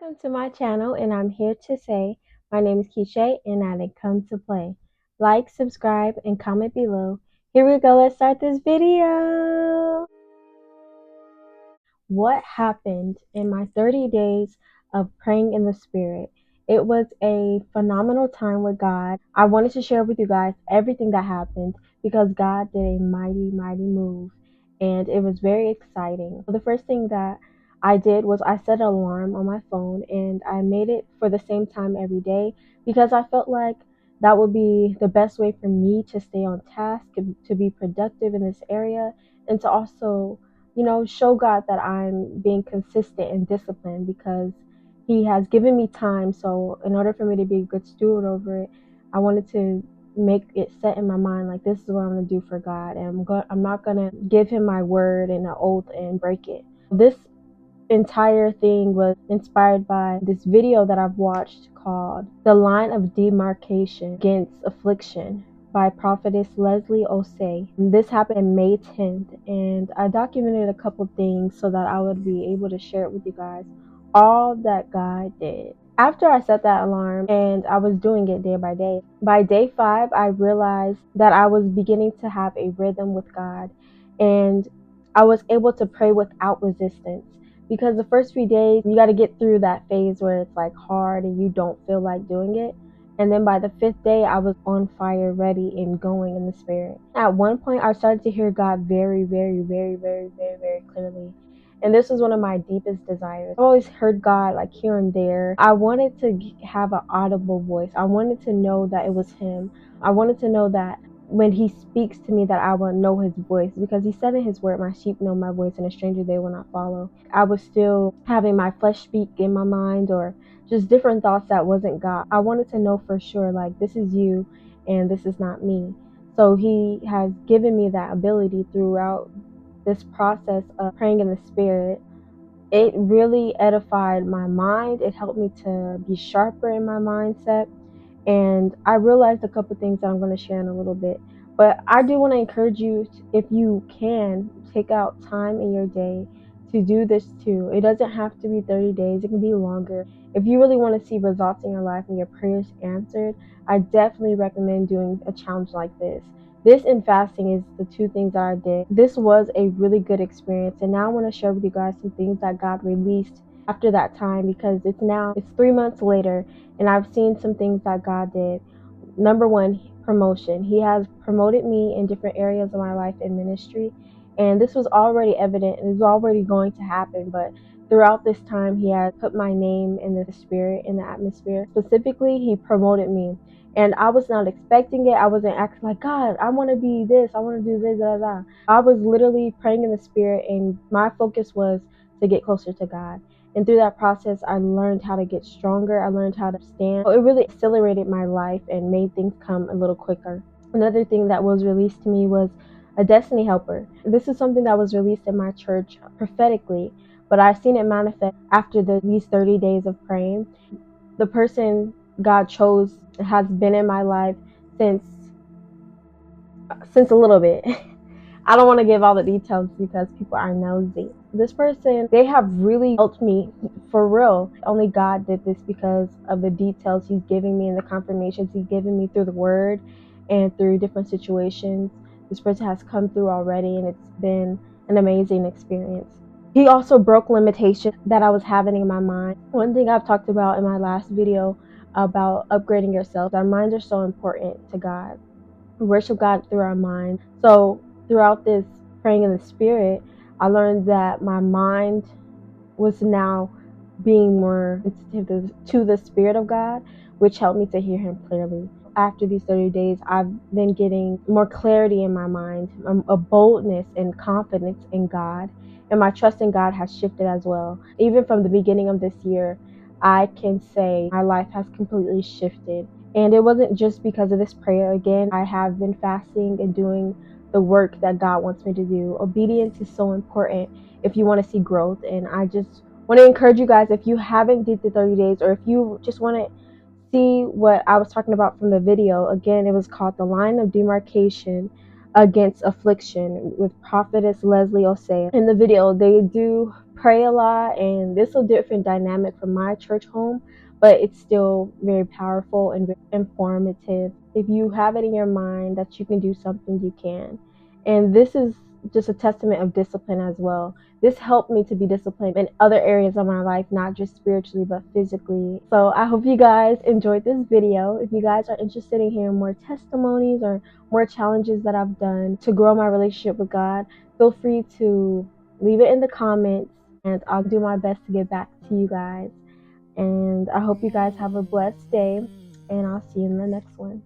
Welcome to my channel, and I'm here to say my name is Keshae, and I did come to play. Like, subscribe, and comment below. Here we go. Let's start this video. What happened in my 30 days of praying in the Spirit? It was a phenomenal time with God. I wanted to share with you guys everything that happened because God did a mighty, mighty move, and it was very exciting. The first thing that I did was I set an alarm on my phone and I made it for the same time every day because I felt like that would be the best way for me to stay on task, to be productive in this area, and to also show God that I'm being consistent and disciplined because He has given me time. So, in order for me to be a good steward over it, I wanted to make it set in my mind like this is what I'm going to do for God, and I'm not going to give Him my word and an oath and break it. This entire thing was inspired by this video that I've watched called The Line of Demarcation Against Affliction by prophetess Leslie Osei. And this happened on May 10th, and I documented a couple things so that I would be able to share it with you guys, all that God did. After I set that alarm and I was doing it day by day 5, I realized that I was beginning to have a rhythm with God, and I was able to pray without resistance. Because the first few days, you got to get through that phase where it's like hard and you don't feel like doing it. And then by the 5th day, I was on fire, ready, and going in the Spirit. At one point, I started to hear God very, very, very, very, very, very clearly. And this was one of my deepest desires. I've always heard God like here and there. I wanted to have an audible voice. I wanted to know that it was Him. I wanted to know that when He speaks to me that I will know His voice, because He said in His word, my sheep know my voice and a stranger they will not follow. I was still having my flesh speak in my mind, or just different thoughts that wasn't God. I wanted to know for sure, like, this is you and this is not me. So He has given me that ability throughout this process of praying in the Spirit. It really edified my mind. It helped me to be sharper in my mindset. And I realized a couple things that I'm going to share in a little bit. But I do want to encourage you, if you can, take out time in your day to do this too. It doesn't have to be 30 days, it can be longer. If you really want to see results in your life and your prayers answered, I definitely recommend doing a challenge like this. This and fasting is the two things that I did. This was a really good experience, and now I want to share with you guys some things that God released after that time, because it's 3 months later and I've seen some things that God did. Number one, promotion. He has promoted me in different areas of my life in ministry, and this was already evident and it was already going to happen, but throughout this time He had put my name in the spirit, in the atmosphere. Specifically, He promoted me, and I was not expecting it. I wasn't acting like, God, I want to be this, I want to do this, da, da, da. I was literally praying in the Spirit, and my focus was to get closer to God. And through that process, I learned how to get stronger. I learned how to stand. It really accelerated my life and made things come a little quicker. Another thing that was released to me was a destiny helper. This is something that was released in my church prophetically, but I've seen it manifest after these 30 days of praying. The person God chose has been in my life since a little bit. I don't want to give all the details because people are nosy. This person, they have really helped me for real. Only God did this because of the details He's giving me and the confirmations He's given me through the word and through different situations. This person has come through already, and it's been an amazing experience. He also broke limitations that I was having in my mind. One thing I've talked about in my last video about upgrading yourself, our minds are so important to God. Worship God through our mind. So throughout this praying in the Spirit, I learned that my mind was now being more sensitive to the Spirit of God, which helped me to hear Him clearly. After these 30 days, I've been getting more clarity in my mind, a boldness and confidence in God, and my trust in God has shifted as well. Even from the beginning of this year, I can say my life has completely shifted. And it wasn't just because of this prayer. Again, I have been fasting and doing the work that God wants me to do. Obedience is so important if you want to see growth. And I just want to encourage you guys, if you haven't did the 30 days, or if you just want to see what I was talking about from the video, again, it was called The Line of Demarcation Against Affliction with prophetess Leslie Osei. In the video, they do pray a lot, and this is a different dynamic from my church home, but it's still very powerful and very informative. If you have it in your mind that you can do something, you can. And this is just a testament of discipline as well. This helped me to be disciplined in other areas of my life, not just spiritually, but physically. So I hope you guys enjoyed this video. If you guys are interested in hearing more testimonies or more challenges that I've done to grow my relationship with God, feel free to leave it in the comments, and I'll do my best to get back to you guys. And I hope you guys have a blessed day, and I'll see you in the next one.